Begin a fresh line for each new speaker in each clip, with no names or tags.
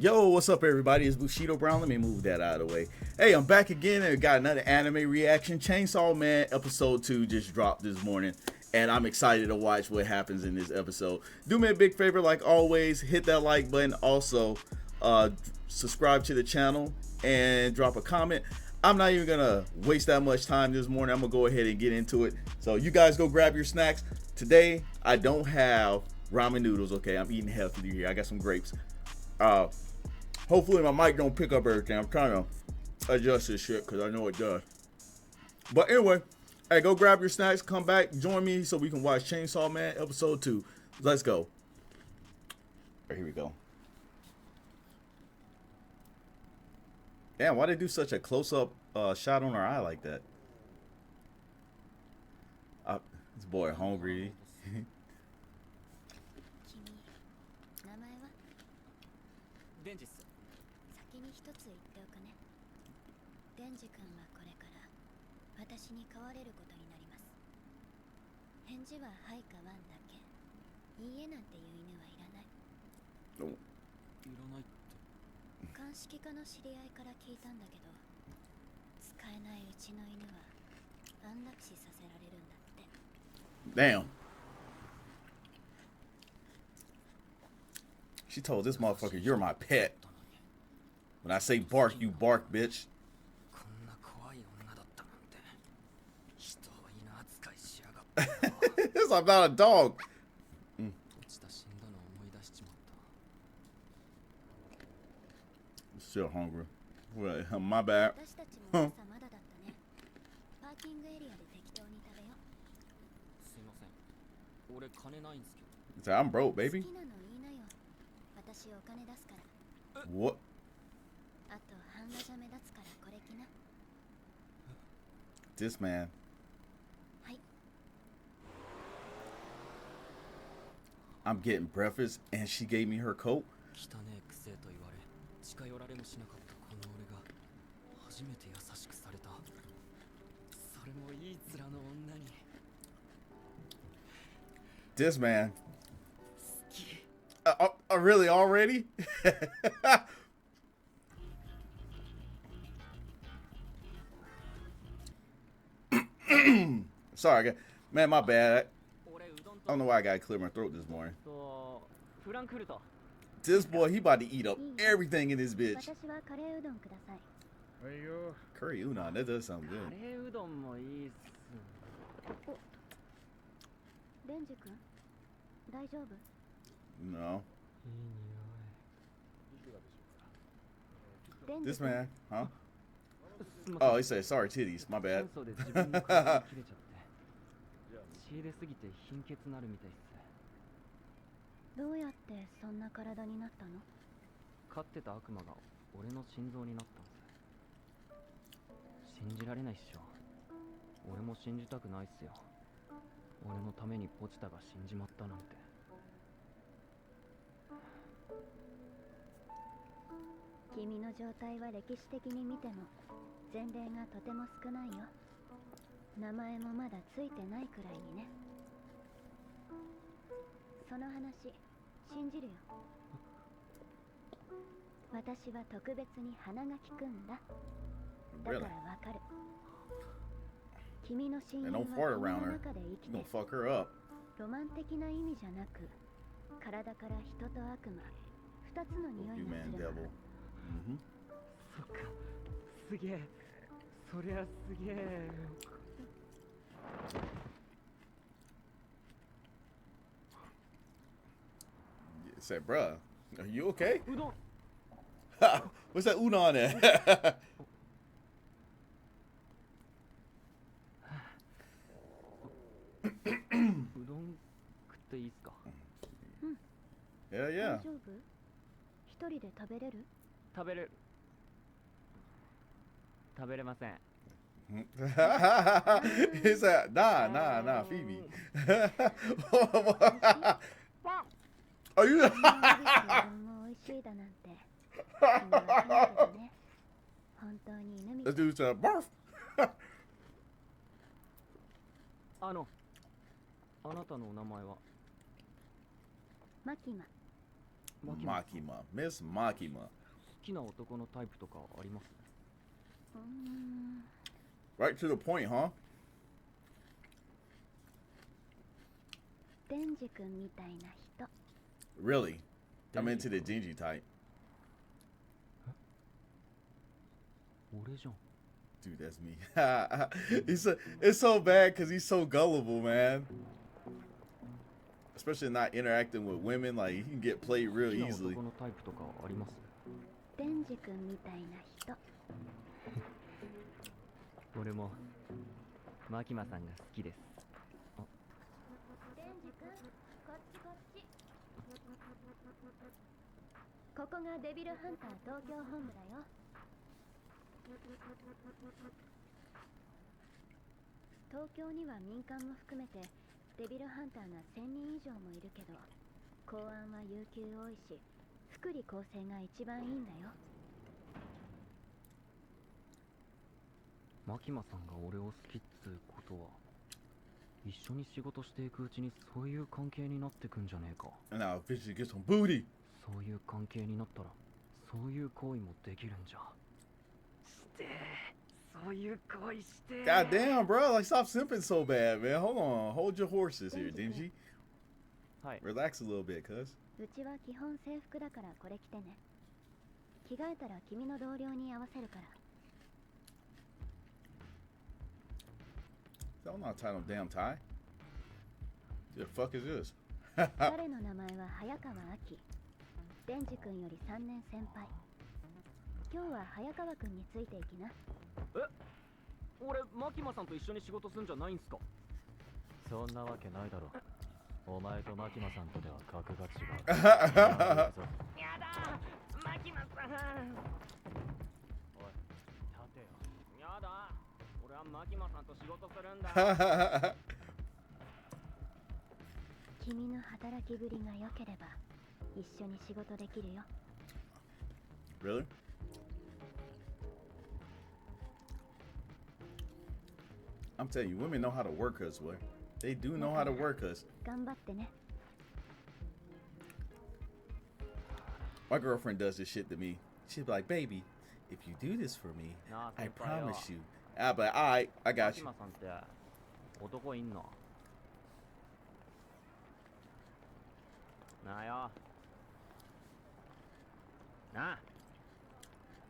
Yo, what's up, everybody? It's Bushido Brown. Let me move that out of the way. Hey, I'm back again and got another anime reaction. Chainsaw Man Episode 2 just dropped this morning, and I'm excited to watch what happens in this episode. Do me a big favor, like always, hit that like button. Also, subscribe to the channel and drop a comment. I'm not even gonna waste that much time this morning. I'm gonna go ahead and get into it. So you guys go grab your snacks. Today, I don't have ramen noodles, okay? I'm eating healthy here. I got some grapes. Hopefully my mic don't pick up everything. I'm trying to adjust this shit because I know it does. But anyway, hey, go grab your snacks, come back, join me so we can watch Chainsaw Man Episode 2. Let's go. Here we go. Damn, why they do such a close-up shot on her eye like that? This boy hungry.
デンジっす。先に一つ言っておくね。デンジ君はこれから私に飼われることになります。返事ははいかワンだけ。いいえなんていう犬はいらない。
いらないって。
鑑識課の知り合いから聞いたんだけど、使えないうちの犬は安楽死させられるんだって。
Damn. She told this motherfucker, "You're my pet." When I say bark, you bark, bitch. It's about a dog. Still hungry. Well, my bad. Huh. So I'm broke, baby. What? This man. I'm getting breakfast and she gave me her coat. This man. Really already? Sorry, man, my bad. I don't know why I gotta clear my throat this morning. This boy, he about to eat up everything in this bitch. Curry udon, that does sound good. No. This man, huh? Oh, he said sorry titties, my bad.
仕入れすぎて貧血なるみたいっす。
どうやってそんな体になったの？
飼ってた悪魔が俺の心臓になったんす。信じられないっしょ。俺も信じたくないっすよ。俺のためにポチタが死んじまったなんて。
君の状態は歴史的に見ても前例がとても少ないよ。名前もまだついてないくらいにね。その話信じるよ。私は特別に鼻が利くんだ。だからわかる。君の親友は君の中で生きてロマン的な意味じゃなく、体から人と悪魔二つの匂いがする。
そっか、すげえ。そりゃすげえ。
Said, bruh, are you okay?
Udon.
What's that udon at?
Udon 食っていいっすか？Yeah,
yeah.
大丈夫？一人で食べれる？
食べれません。
He said, nah, Phoebe. Are you? This dude said, barf.
あなたのお名前は？
マキマ。
Makima. Miss Makima.
好きな男のタイプとかあります？
Right to the point, huh?
デンジ君みたいな人。
Really? I'm into the Denji type.
俺じゃん。
Dude, that's me. It's so bad because he's so gullible, man. Especially not interacting with women, like he can get played real
好きな
easily.
男のタイプとかあります？
デンジ君みたいな人。
俺もマキマさんが好きです。
デンジ君、こっちこっち。ここがデビルハンター東京本部だよ。東京には民間も含めてデビルハンターが1000人以上もいるけど、公安は有給多いし、福利厚生が一番いいんだよ。
マキマさんが俺を好きっつうことは、一緒に仕事していくうちにそういう関係になってくんじゃねえか。
And now eventually get some booty.
そういう関係になったらそういう行為もできるんじゃ。してそういう行為して。
God damn, bro. Like, stop simping so bad, man. Hold on. Hold your horses here, Denji.
はい。
Relax a little bit, cuz.
うちは基本制服だからこれ着てね。着替えたら君の同僚に合わせるから。
I'm not tying no damn tie. The fuck is this?
彼の名前は早川明。デンジ君より3年先輩。今日は早川君についていきな。
え、俺マキマさんと一緒に仕事すんじゃないんすか？そんなわけないだろ。お前とマキマさんとでは格が違う。やだマキマさん。おい、立てよ。やだ。俺はマキマさんと仕事するんだ。
君の働きぶりが良ければ一緒に仕事できるよ。
Really? I'm telling you, women know how to work us, boy. They do know how to work us.
頑張ってね。
My girlfriend does this shit to me. She'd be like, baby, if you do this for me, I promise you. Ah, but alright, I got you.
マキマさんって男いんの？なあよ。なあ。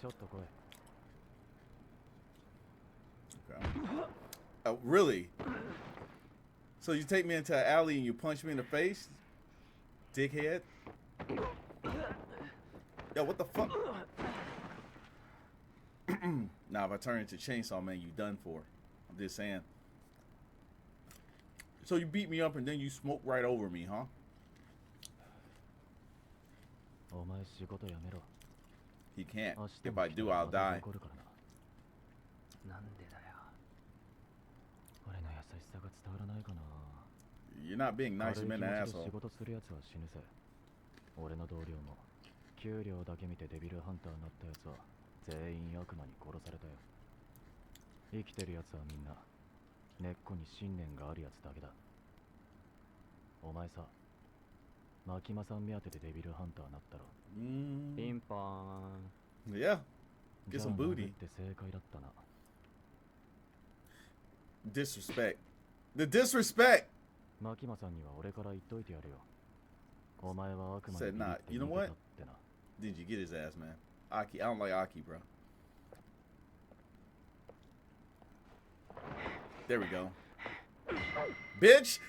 ちょっと来い。
Okay. Oh, really? So you take me into an alley and you punch me in the face? Dickhead? Yo, what the fuck? Now, if I turn into Chainsaw Man, you done for. I'm just saying. So you beat me up and then you smoke right over me, huh?
お前仕事やめろ。
He can't. If I do, I'll die.
なんでだよ。俺の優しさが伝わらないかな。
You're not being nice, you're being an
仕
asshole.
事するやつは死ぬぜ。俺の同僚も給料だけ見てデビルハンターになったやつは全員悪魔に殺されたよ。生きてるやつはみんな根っこに信念があるやつだけだ。お前さ、マキマさん目当てでデビルハンターになったろ。ピンポーン。
Yeah. Get some booty.
って正解だったな。
Disrespect. The disrespect!
マキマさんには俺から言っといてやるよ。お前は悪魔
Said
に
not. You know what?
ってな。
Did you get his ass, man? Aki, I don't like Aki, bro. There we go. Bitch!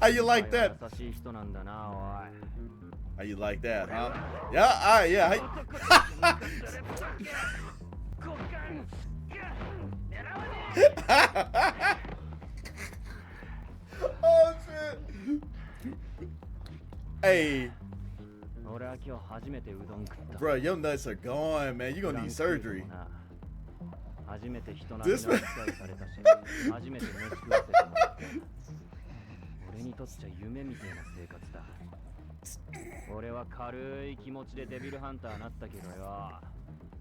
How you like that?
優しい人なんだな、おい。
How you like that, huh? Yeah, alright, yeah. Oh shit! Hey,
俺は今日初めてうどん食った。
bro, your nuts are gone, man. You're gonna need surgery.
初めて人並みの扱いされたし、初めて飯食わせてもらった。俺にとっちゃ夢みたいな生活だ。俺は軽い気持ちでデビルハンターになったけどよ。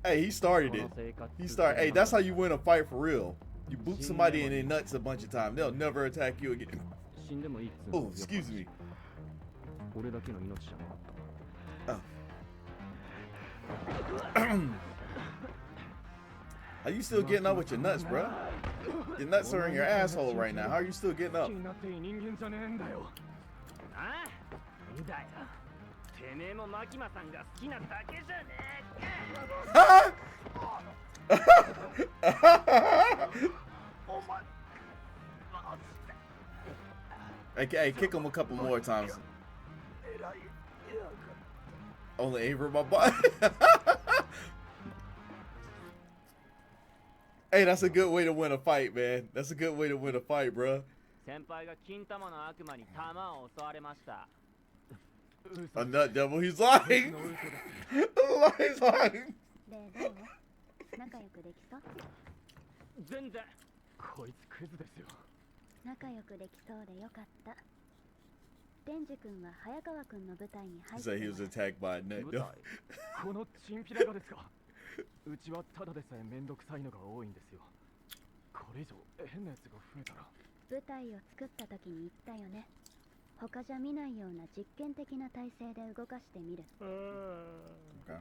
Hey, he started it. He started. Hey, that's how you win a fight for real. You boot somebody in their nuts a bunch of times. They'll never attack you again.
死んでもいいっつう
Oh, excuse me.
俺だけの命じゃなかった。
How you still getting up with your nuts, bro? Your nuts are in your asshole right now. How are you still getting up?
ああ、だよ。てめえもマキマさんが好きなだけじゃね
えか。Hey, kick him a couple more times. Only aim for my butt. Hey, that's a good way to win a fight, man. That's a good way to win a fight, bro.
先輩が金玉の悪魔に玉を襲われました。
A nut devil, he's lying. He's lying.
でどう仲良くできそう？
全然。こいつクズですよ。
仲良くできそうでよかった。デンジ君は早川君の部隊に入
He
って
said he was attacked by a nut
部
devil.
隊。このチンピラがですか。うちはただでさえめんどくさいのが多いんですよ。これ以上変なやつが増えたら。
部隊を作った時に言ったよね。他じゃ見ないような実験的な体制で動かしてみる。
Okay.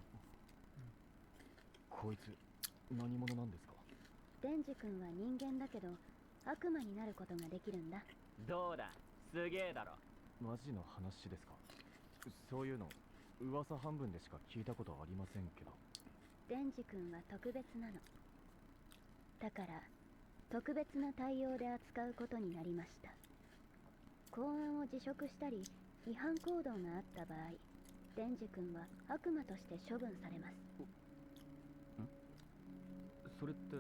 こいつ何者なんですか。
デンジ君は人間だけど悪魔になることができるんだ。
どうだ、すげえだろ。マジの話ですか。そういうの噂半分でしか聞いたことありませんけど。
デンジ君は特別なの。だから特別な対応で扱うことになりました。公安を辞職したり違反行動があった場合、デンジ君は悪魔として処分されます。
それって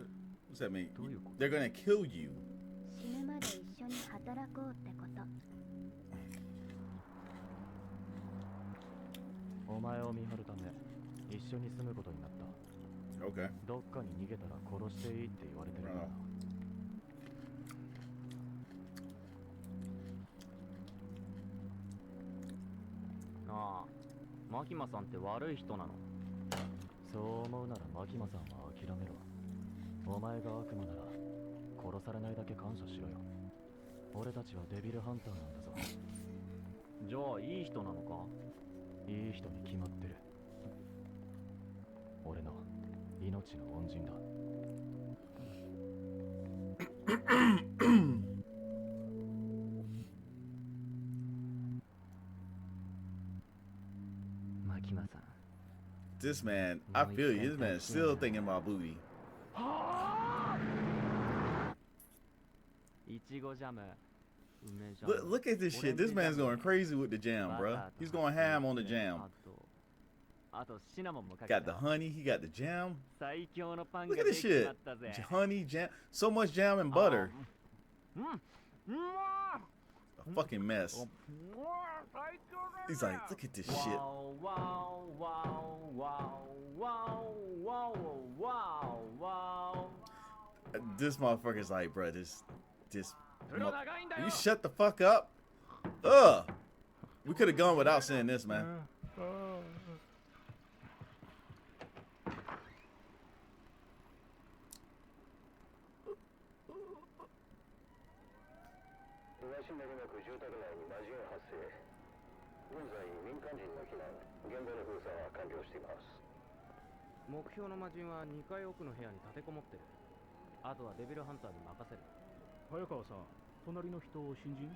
What's that mean?
どういうこと？
They're gonna kill you.
死ぬまで一緒に働こうってこと。
お前を見張るため一緒に住むことになった。
Okay.
どっかに逃げたら殺していいって言われてるからな。ああ、マキマさんって悪い人なの。そう思うならマキマさんは諦めろ。お前が悪魔なら殺されないだけ感謝しろよ。俺たちはデビルハンターなんだぞ。じゃあいい人なのか。いい人に決まってる。俺の命の恩人だ。マキマさん。
This man, I feel you. This man is still thinking about booty.
いちごジャム。梅ジャ
Look,
ム。
look at this shit. This man's going crazy with the jam, bro. He's going ham on the jam.
あとシナモンもかけ
Got the
た。
honey. He got the jam.
最強のパン
Look
が
at
で
this
きちま
shit.
ったぜ。
Honey, jam. So much jam and butter.
うん。う
A fucking mess.
ん。最強だ。
He's like, look at this shit.
わおわおわおわおわおわおわお。
This motherfucker's like, bro, this.
風呂長いんだよ。
You shut the fuck up. Ugh. We could have gone without saying this, man. .
目標の魔人は2階奥の部屋に立てこもってる。あとはデビルハンターに任せる。
早川さん、隣の人を新人？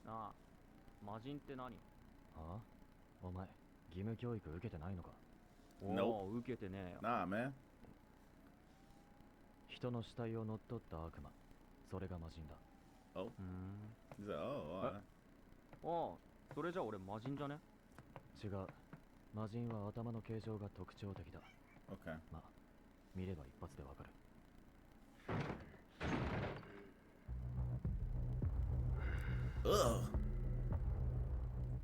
ああ、魔人って何？ああ、お前、義務教育受けてないのか？おお、受けてねえよ。
Nah, man.
人の死体を乗っ取った悪魔。それが魔人だ。
Oh. He's like, oh, all right.
ああ、それじゃ俺魔人じゃね？違う。魔人は頭の形状が特徴的だ。
Okay.
まあ、見れば一発でわかる。
Ugh.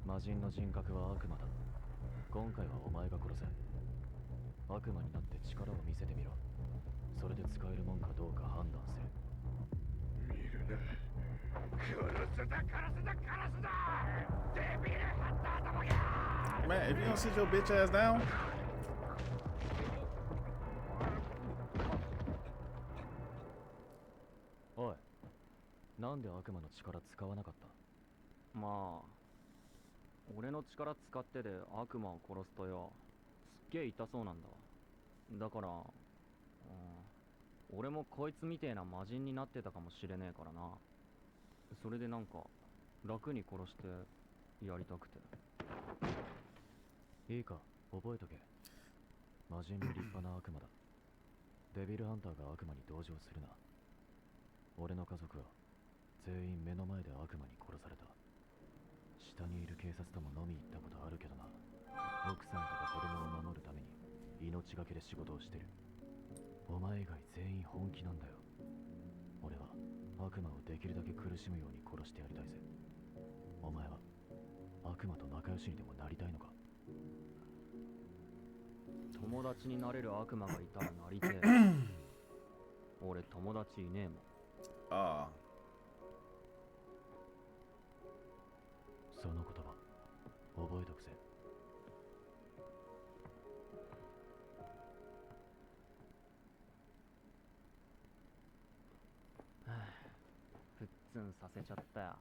魔人の人格は悪魔だ。今回はお前が殺せ。悪魔になって力を見せてみろ。それで使えるもんかどうか判断する。
見るな。殺すだ殺すだ殺すだ。デビルハンターどもが。
Man, if you don't sit your bitch ass down.
おい、なんで悪魔の力使わなかった？まあ、俺の力使ってで悪魔を殺すとよ、すっげえ痛そうなんだ。だから、俺もこいつみてえな魔人になってたかもしれねえからな。それでなんか、楽に殺してやりたくて。いいか、覚えとけ。魔人に立派な悪魔だ。デビルハンターが悪魔に同情するな。俺の家族は全員目の前で悪魔に殺された。下にいる警察とも飲み行ったことあるけどな。奥さんとか子供を守るために命がけで仕事をしてる。お前以外全員本気なんだよ。俺は悪魔をできるだけ苦しむように殺してやりたいぜ。お前は悪魔と仲良しにでもなりたいのか？友達になれる悪魔がいたらなりてえ。俺友達いねえもん。
ああ。
その言葉覚えとくぜ。ふっつんさせちゃったよ。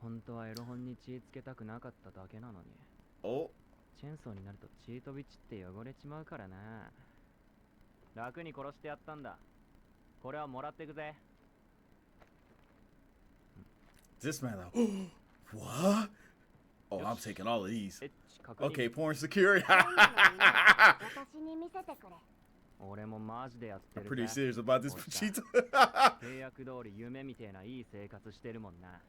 本当はエロ本に血つけたくなかっただけなのに。
お、
チェーンソーになると血飛び散って汚れちまうからな。楽に殺してやったんだ。これはもらってくぜ。
this man though. What? Oh, I'm taking all of these.
エッチ確認。
Okay, porn security.
私に見せてくれ。
俺もマジでやってるぜ。
Pretty serious about this Pachita.
契約通り夢みてえないい生活してるもんな。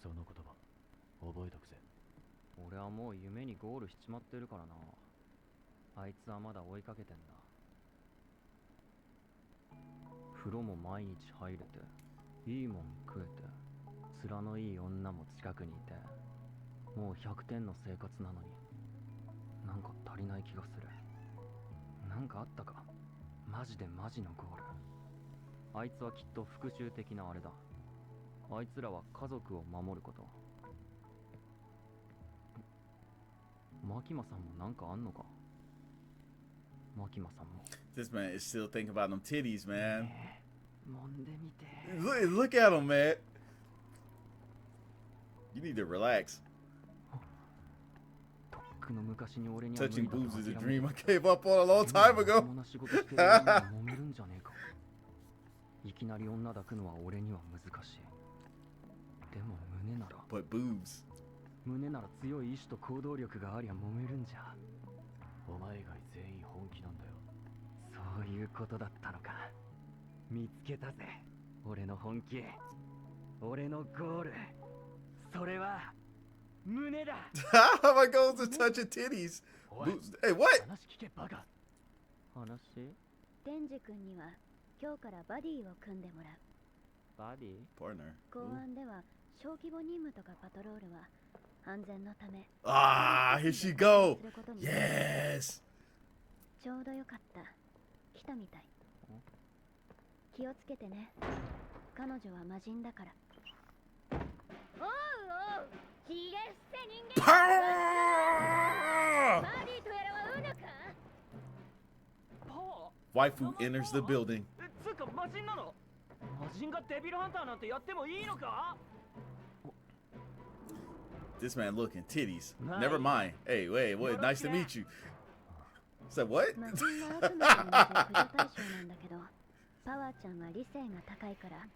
その言葉覚えとくぜ。俺はもう夢にゴールしちまってるからな。あいつはまだ追いかけてんだ。風呂も毎日入れて、いいもん食えて、面のいい女も近くにいて、もう100点の生活なのに、なんか足りない気がする。なんかあったか？マジでマジのゴール。あいつはきっと復讐的なあれだ。あいつらは家族を守ること。マキマさんもなんかあんのか？マキマさんも。
This man is still thinking about them titties, man.
揉んでみて。
Look at him, man. You need to relax.
とっくの昔に俺には無
Touching
理だと
boobs is a
諦め
dream
た
I gave up on a long time
ま
ago.
ともな仕事してる女に揉めるんじゃねえか。いきなり女抱くのは俺には難しい。でも胸なら
But boobs.
胸なら強い意志と行動力がありゃ揉めるんじゃ。お前以外全員本気なんだよ。そういうことだったのか。見つけたぜ。俺の本気。俺のゴール。それは胸だ。
How am I going to touch your titties? Boobs. Hey, what?
話聞けバカ。話？
デンジ君には今日からバディを組んでもらう。
バディ？
Partner.
公安では小規模任務とかパトロールは安全のため
Ah, here she go.
することに
Yes.
ちょうどよかった。来たみたい。気をつけてね。彼女は魔人だから。おうおう、ひげ伏せ人間。
Power!
バディとやらはうぬか。
パワー？
Waifu enters the building.
つうか魔人なの？魔人がデビルハンターなんてやってもいいのか？
This man looking titties.
Nice.
Never mind. Hey, wait, what? Nice to meet you. Said what?
魔人は悪魔と同じ駆除対象なんだけど、パワーちゃんは理性が高いから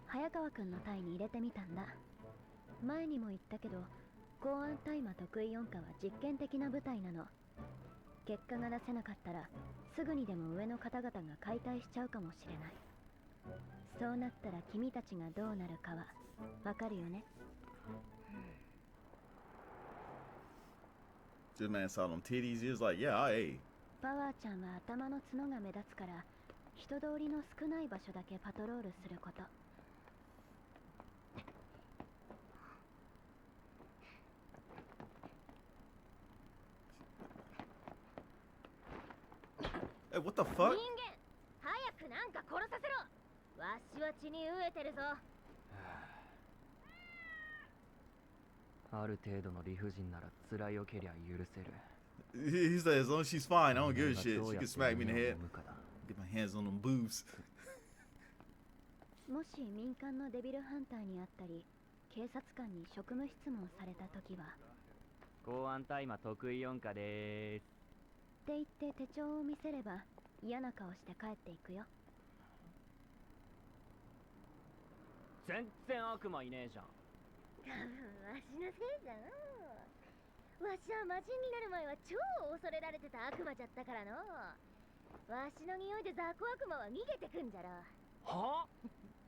早川くんの隊に入れてみたんだ。前にも言ったけど、公安大麻得意音化は実験的な部隊なの。結果が出せなかったらすぐにでも上の方々が解体しちゃうかもしれない。そうなったら君たちがどうなるかはわかるよね。
This man saw them titties. He was like, yeah, hey.
パワーちゃんは頭の角が目立つから人通りの少ない場所だけパトロールすること。
Hey, what the
人
fuck?
間、早くなんか殺させろ。わしは血に飢えてるぞ。
ある程度の理不尽なら辛いよけりゃ許せる。
He said, as long as she's fine, I don't give a shit. She can smack me in the head. Get my hands on them boobs.
もし民間のデビルハンターに会ったり警察官に職務質問された時は
公安大麻得意音歌でーす
って言って手帳を見せれば嫌な顔して帰っていくよ。
全然悪魔いねえじゃん。
多分わしのせいじゃのう。わしは魔人になる前は超恐れられてた悪魔じゃったからのう。わしの匂いで雑魚悪魔は逃げてくんじゃろ。
はあ？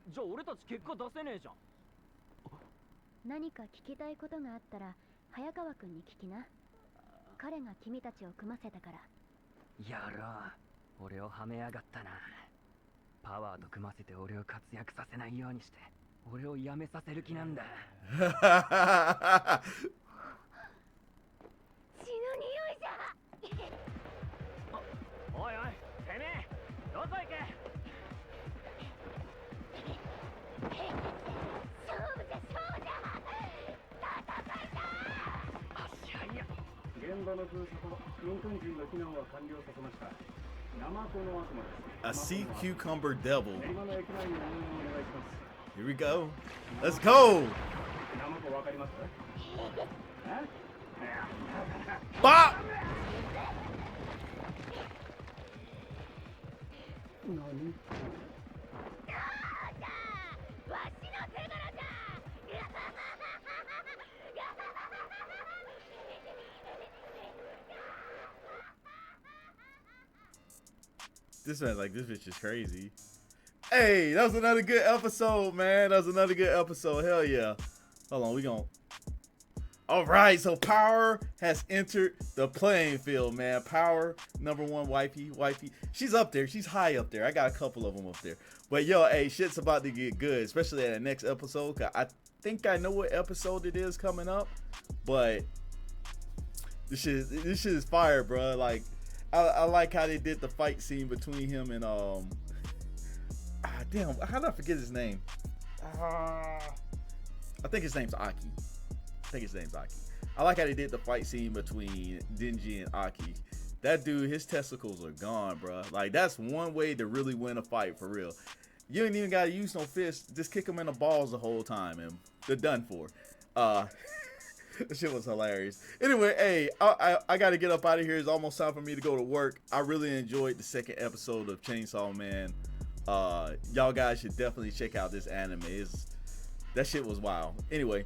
じゃあ俺たち結果出せねえじゃん。
何か聞きたいことがあったら早川くんに聞きな。彼が君たちを組ませたから。
やろう。俺をはめやがったな。パワーと組ませて俺を活躍させないようにして俺を辞めさせる気なんだ。
血の匂いじゃ
おいおい、てめえどこ行け。
勝負じゃ勝負じゃ戦いだ。
足早いや。
現場の封鎖と民間人の避難は完了させました。ナマコの悪魔です。
A sea cucumber devil.
練馬の駅前に応援をお願いします。
Here we go. Let's go.
ナマコわかりますか？Bop. 何？
わしの手柄じゃ。
This man, like, this bitch is crazy. Hey, that was another good episode, man. That was another good episode. Hell yeah. Hold on, we gon' all right, so Power has entered the playing field, man. Power, number one wifey. She's up there. She's high up there. I got a couple of them up there. But yo, hey, shit's about to get good, especially at the next episode. 'Cause I think I know what episode it is coming up, but this shit is fire, bro. Like, I like how they did the fight scene between him and damn, how did I forget his name? I think his name's Aki. I like how they did the fight scene between Denji and Aki. That dude, his testicles are gone, bro. Like, that's one way to really win a fight, for real. You ain't even gotta use no fist. Just kick him in the balls the whole time, and they're done for. That shit was hilarious. Anyway, hey, I gotta get up out of here. It's almost time for me to go to work. I really enjoyed the second episode of Chainsaw Man. Y'all guys should definitely check out this anime. That shit was wild. Anyway,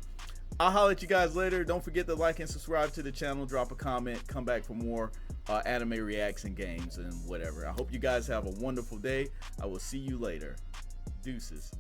I'll holler at you guys later. Don't forget to like and subscribe to the channel. Drop a comment. Come back for more anime reacts and games and whatever. I hope you guys have a wonderful day. I will see you later. Deuces.